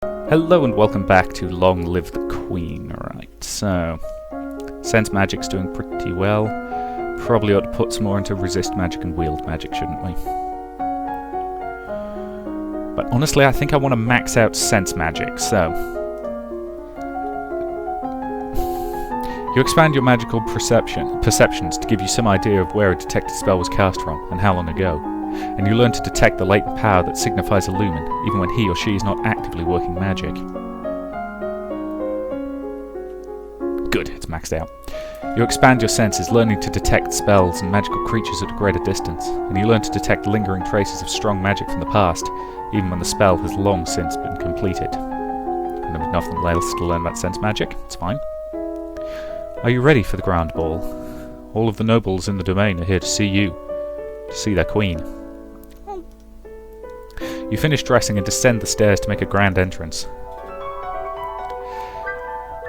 Hello and welcome back to Long Live the Queen. Right, so Sense Magic's doing pretty well. Probably ought to put some more into Resist Magic and Wield Magic, shouldn't we? But honestly, I think I want to max out Sense Magic, so you expand your magical perceptions to give you some idea of where a detected spell was cast from and how long ago. And you learn to detect the latent power that signifies a lumen, even when he or she is not actively working magic. Good, it's maxed out. You expand your senses, learning to detect spells and magical creatures at a greater distance, and you learn to detect lingering traces of strong magic from the past, even when the spell has long since been completed. And there was nothing else to learn about sense magic, it's fine. Are you ready for the grand ball? All of the nobles in the domain are here to see you, to see their queen. You finish dressing and descend the stairs to make a grand entrance.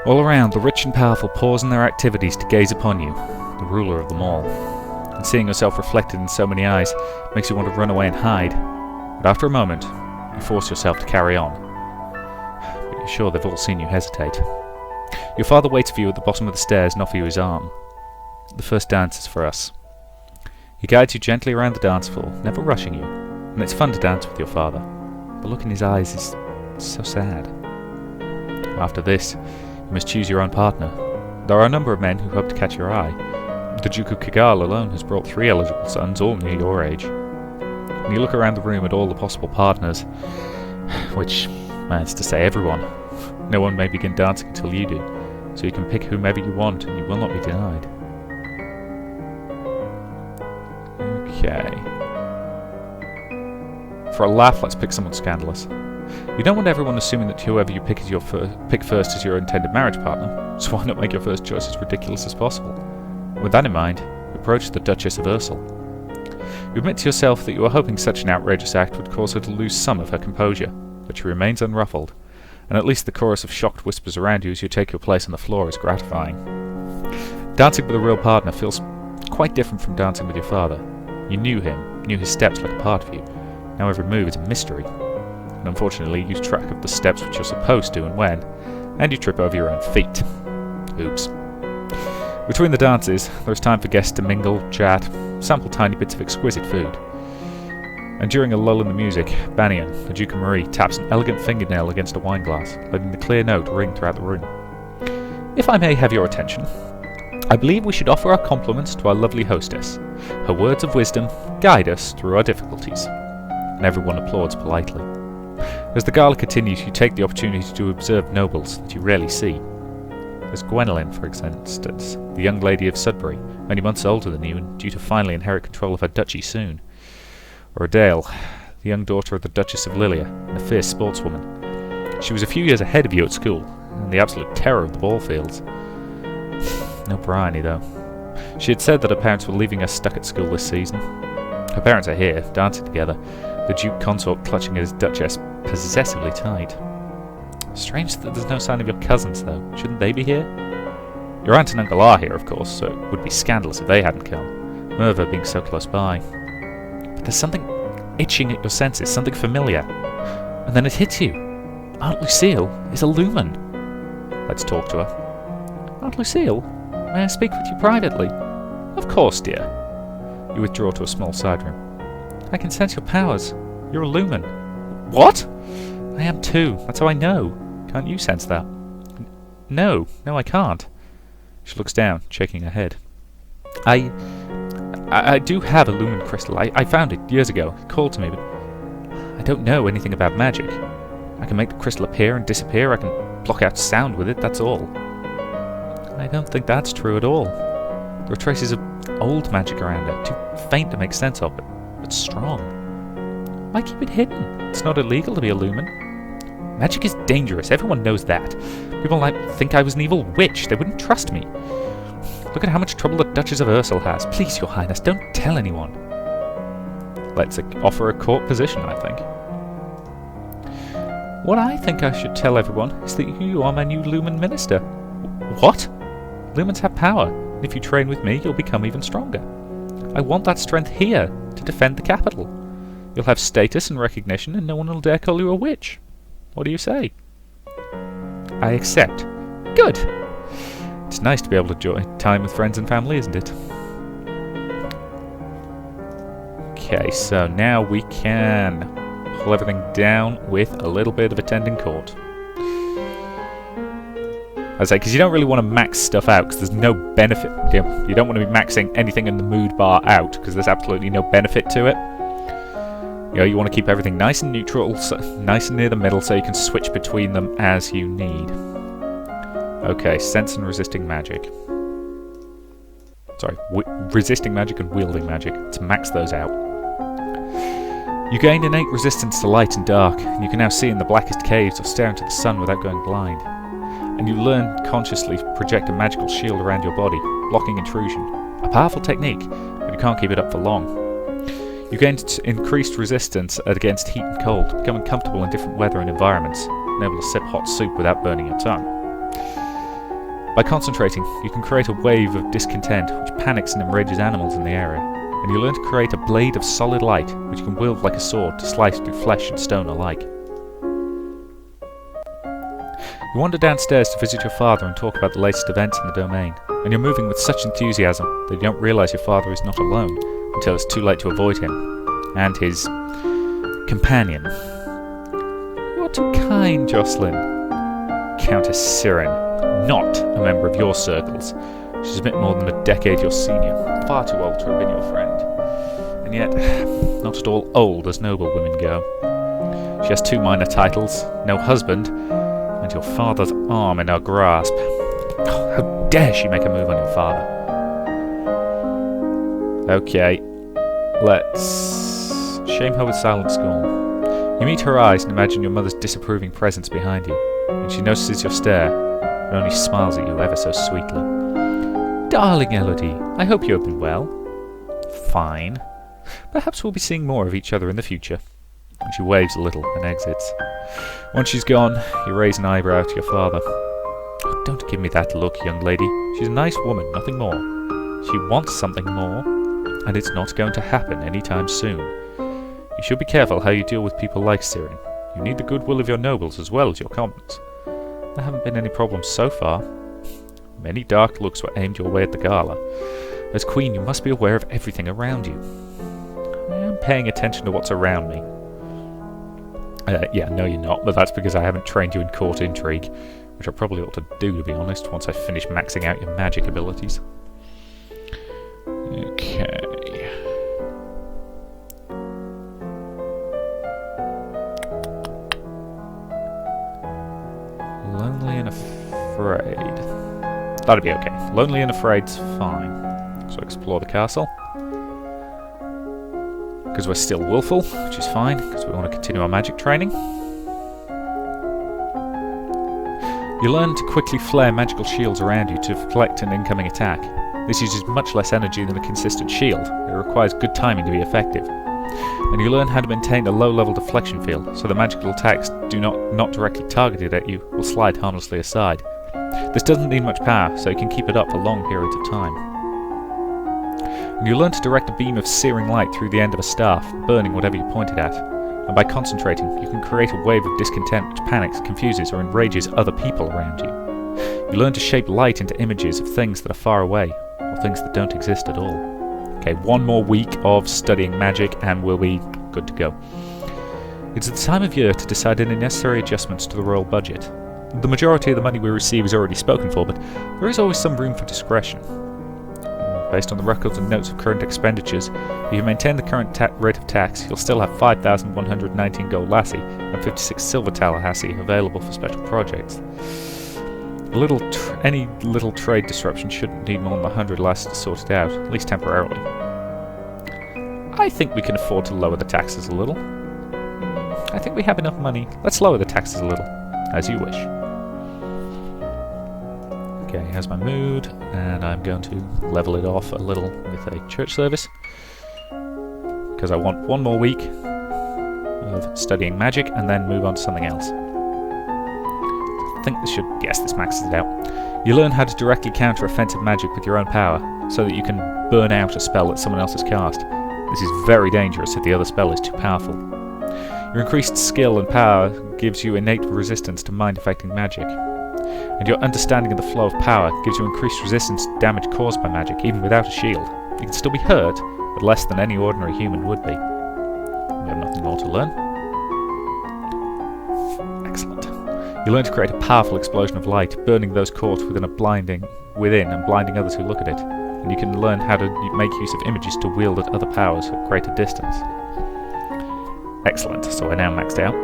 All around, the rich and powerful pause in their activities to gaze upon you, the ruler of them all. And seeing yourself reflected in so many eyes makes you want to run away and hide. But after a moment, you force yourself to carry on. But you're sure they've all seen you hesitate. Your father waits for you at the bottom of the stairs and offers you his arm. The first dance is for us. He guides you gently around the dance floor, never rushing you. And it's fun to dance with your father. The look in his eyes is so sad. After this, you must choose your own partner. There are a number of men who hope to catch your eye. The Duke of Kigal alone has brought 3 eligible sons, all near your age. And you look around the room at all the possible partners, which is to say everyone. No one may begin dancing until you do, so you can pick whomever you want and you will not be denied. Okay. For a laugh, let's pick someone scandalous. You don't want everyone assuming that whoever you pick as your pick first is your intended marriage partner, so why not make your first choice as ridiculous as possible? With that in mind, you approach the Duchess of Ursel. You admit to yourself that you are hoping such an outrageous act would cause her to lose some of her composure, but she remains unruffled, and at least the chorus of shocked whispers around you as you take your place on the floor is gratifying. Dancing with a real partner feels quite different from dancing with your father. You knew him, knew his steps like a part of you. Now every move is a mystery, and unfortunately you lose track of the steps which you're supposed to and when, and you trip over your own feet. Oops. Between the dances, there is time for guests to mingle, chat, sample tiny bits of exquisite food. And during a lull in the music, Banian, the Duke of Marie, taps an elegant fingernail against a wine glass, letting the clear note ring throughout the room. If I may have your attention, I believe we should offer our compliments to our lovely hostess. Her words of wisdom guide us through our difficulties. And everyone applauds politely. As the gala continues, you take the opportunity to observe nobles that you rarely see. There's Gwendolen, for instance, the young lady of Sudbury, only months older than you and due to finally inherit control of her duchy soon. Or Adele, the young daughter of the Duchess of Lilia, and a fierce sportswoman. She was a few years ahead of you at school, and the absolute terror of the ball fields. No Bryony, though. She had said that her parents were leaving her stuck at school this season. Her parents are here, dancing together, the Duke Consort clutching his Duchess possessively tight. Strange that there's no sign of your cousins, though. Shouldn't they be here? Your aunt and uncle are here, of course, so it would be scandalous if they hadn't come, Merva being so close by. But there's something itching at your senses, something familiar. And then it hits you. Aunt Lucille is a lumen. Let's talk to her. Aunt Lucille, may I speak with you privately? Of course, dear. You withdraw to a small side room. I can sense your powers. You're a lumen. What? I am too. That's how I know. Can't you sense that? No, I can't. She looks down, shaking her head. I do have a lumen crystal. I found it years ago. It called to me, but I don't know anything about magic. I can make the crystal appear and disappear. I can block out sound with it, that's all. I don't think that's true at all. There are traces of old magic around it, too faint to make sense of it, but strong. Why keep it hidden? It's not illegal to be a lumen. Magic is dangerous, everyone knows that. People might think I was an evil witch, they wouldn't trust me. Look at how much trouble the Duchess of Ursel has. Please, your highness, don't tell anyone. Let's offer a court position, I think. What I think I should tell everyone is that you are my new lumen minister. What? Lumens have power, and if you train with me, you'll become even stronger. I want that strength here, to defend the capital. You'll have status and recognition, and no one will dare call you a witch. What do you say? I accept. Good! It's nice to be able to enjoy time with friends and family, isn't it? Okay, so now we can pull everything down with a little bit of attending court. I say, because you don't really want to max stuff out, because there's no benefit. You don't want to be maxing anything in the mood bar out, because there's absolutely no benefit to it. You know, you want to keep everything nice and neutral, so, nice and near the middle, so you can switch between them as you need. Okay, sense and resisting magic. Sorry, resisting magic and wielding magic. Let's max those out. You gain innate resistance to light and dark, and you can now see in the blackest caves or stare into the sun without going blind. And you learn consciously project a magical shield around your body, blocking intrusion. A powerful technique, but you can't keep it up for long. You gain increased resistance against heat and cold, becoming comfortable in different weather and environments, and able to sip hot soup without burning your tongue. By concentrating, you can create a wave of discontent which panics and enrages animals in the area, and you learn to create a blade of solid light which you can wield like a sword to slice through flesh and stone alike. You wander downstairs to visit your father and talk about the latest events in the domain, and you're moving with such enthusiasm that you don't realise your father is not alone until it's too late to avoid him and his companion. You're too kind, Jocelyn. Countess Sirin, not a member of your circles. She's a bit more than a decade your senior, far too old to have been your friend. And yet, not at all old as noble women go. She has 2 minor titles, no husband, and your father's arm in her grasp. Oh, how dare she make a move on your father? Okay, let's shame her with silent scorn. You meet her eyes and imagine your mother's disapproving presence behind you, and she notices your stare, but only smiles at you ever so sweetly. Darling Elodie, I hope you have been well. Fine. Perhaps we'll be seeing more of each other in the future. And she waves a little and exits. Once she's gone, you raise an eyebrow to your father. Oh, don't give me that look, young lady. She's a nice woman, nothing more. She wants something more, and it's not going to happen anytime soon. You should be careful how you deal with people like Sirin. You need the goodwill of your nobles as well as your commons. There haven't been any problems so far. Many dark looks were aimed your way at the gala. As queen, you must be aware of everything around you. I am paying attention to what's around me. Yeah, no you're not, but that's because I haven't trained you in court intrigue, which I probably ought to do, to be honest, once I finish maxing out your magic abilities. Okay. Lonely and afraid. That'll be okay. Lonely and afraid's fine. So explore the castle. Because we're still willful, which is fine, because we want to continue our magic training. You learn to quickly flare magical shields around you to deflect an incoming attack. This uses much less energy than a consistent shield. It requires good timing to be effective. And you learn how to maintain a low-level deflection field, so the magical attacks not directly targeted at you will slide harmlessly aside. This doesn't need much power, so you can keep it up for long periods of time. And you learn to direct a beam of searing light through the end of a staff, burning whatever you point it at. And by concentrating, you can create a wave of discontent which panics, confuses, or enrages other people around you. You learn to shape light into images of things that are far away, or things that don't exist at all. Okay, 1 more week of studying magic and we'll be good to go. It's the time of year to decide any necessary adjustments to the royal budget. The majority of the money we receive is already spoken for, but there is always some room for discretion. Based on the records and notes of current expenditures, if you maintain the current rate of tax, you'll still have 5,119 gold lassie and 56 silver Tallahassee available for special projects. Any little trade disruption shouldn't need more than 100 lassie to sort it out, at least temporarily. I think we can afford to lower the taxes a little. I think we have enough money. Let's lower the taxes a little, as you wish. Okay, here's my mood, and I'm going to level it off a little with a church service, because I want 1 more week of studying magic and then move on to something else. I think this maxes it out. You learn how to directly counter offensive magic with your own power, so that you can burn out a spell that someone else has cast. This is very dangerous if the other spell is too powerful. Your increased skill and power gives you innate resistance to mind-affecting magic. And your understanding of the flow of power gives you increased resistance to damage caused by magic, even without a shield. You can still be hurt, but less than any ordinary human would be. We have nothing more to learn. Excellent. You learn to create a powerful explosion of light, burning those caught within and blinding others who look at it. And you can learn how to make use of images to wield at other powers at greater distance. Excellent, so we're now maxed out.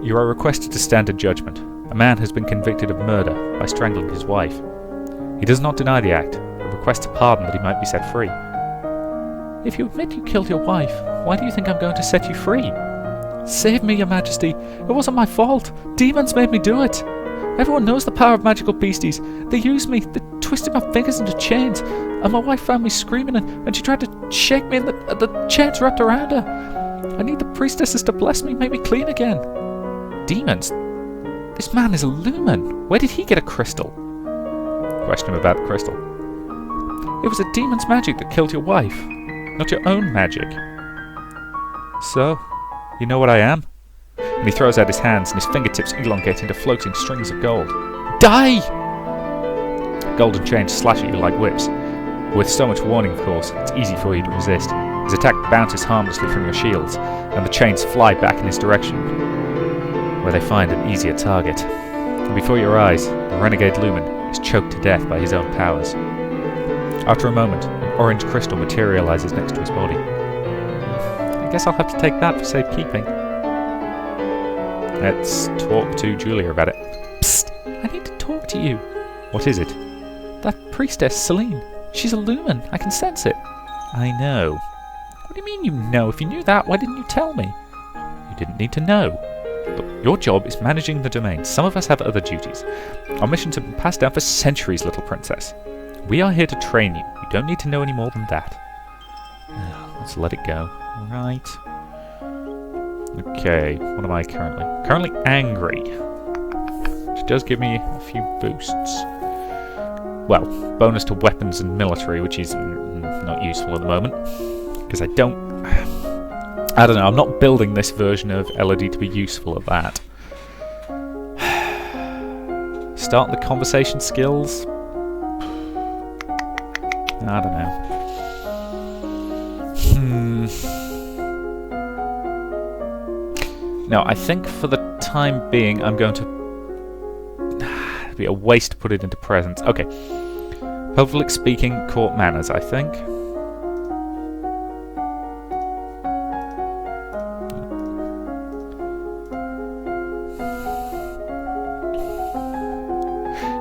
You are requested to stand in judgment. A man has been convicted of murder by strangling his wife. He does not deny the act, but requests a pardon that he might be set free. If you admit you killed your wife, why do you think I'm going to set you free? Save me, Your Majesty. It wasn't my fault. Demons made me do it. Everyone knows the power of magical beasties. They used me. They twisted my fingers into chains. And my wife found me screaming and she tried to shake me and the chains wrapped around her. I need the priestesses to bless me and make me clean again. Demons? This man is a lumen. Where did he get a crystal? Question him about the crystal. It was a demon's magic that killed your wife, not your own magic. So, you know what I am? And he throws out his hands and his fingertips elongate into floating strings of gold. Die! Golden chains slash at you like whips. With so much warning, of course, it's easy for you to resist. His attack bounces harmlessly from your shields, and the chains fly back in his direction, where they find an easier target. And before your eyes, the renegade lumen is choked to death by his own powers. After a moment, an orange crystal materializes next to his body. I guess I'll have to take that for safekeeping. Let's talk to Julia about it. Psst! I need to talk to you. What is it? That priestess, Celine. She's a lumen. I can sense it. I know. What do you mean you know? If you knew that, why didn't you tell me? You didn't need to know. Look, your job is managing the domain. Some of us have other duties. Our missions have been passed down for centuries, little princess. We are here to train you. You don't need to know any more than that. Let's let it go. Right. Okay, what am I currently? Currently angry. Which does give me a few boosts. Well, bonus to weapons and military, which is not useful at the moment. Because I don't know, I'm not building this version of Elodie to be useful at that. Start the conversation skills? I don't know. No, I think for the time being I'm going to... It'd be a waste to put it into presence. Okay. Public speaking, court manners, I think.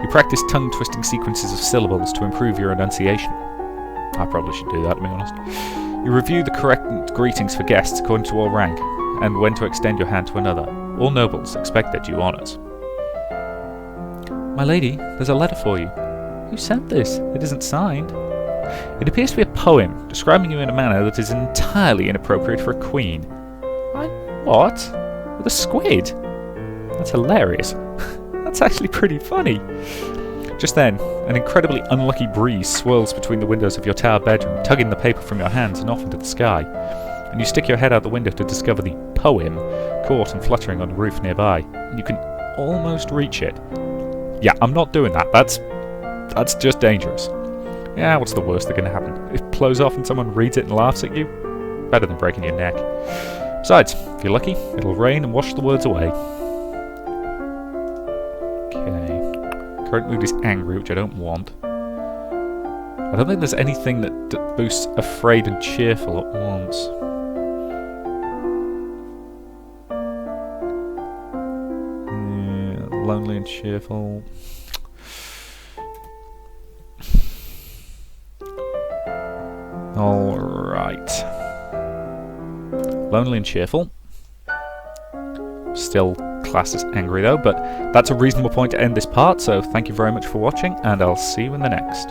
You practice tongue-twisting sequences of syllables to improve your enunciation. I probably should do that, to be honest. You review the correct greetings for guests according to all rank, and when to extend your hand to another. All nobles expect their due honours. My lady, there's a letter for you. Who sent this? It isn't signed. It appears to be a poem, describing you in a manner that is entirely inappropriate for a queen. What? With a squid? That's hilarious. That's actually pretty funny. Just then, an incredibly unlucky breeze swirls between the windows of your tower bedroom, tugging the paper from your hands and off into the sky. And you stick your head out the window to discover the poem caught and fluttering on the roof nearby. And you can almost reach it. Yeah, I'm not doing that. That's just dangerous. Yeah, what's the worst that can happen? It blows off and someone reads it and laughs at you? Better than breaking your neck. Besides, if you're lucky, it'll rain and wash the words away. Okay. Current mood is angry, which I don't want. I don't think there's anything that boosts afraid and cheerful at once. Yeah, lonely and cheerful. Alright. Lonely and cheerful. Still classed as angry though, but that's a reasonable point to end this part, so thank you very much for watching, and I'll see you in the next.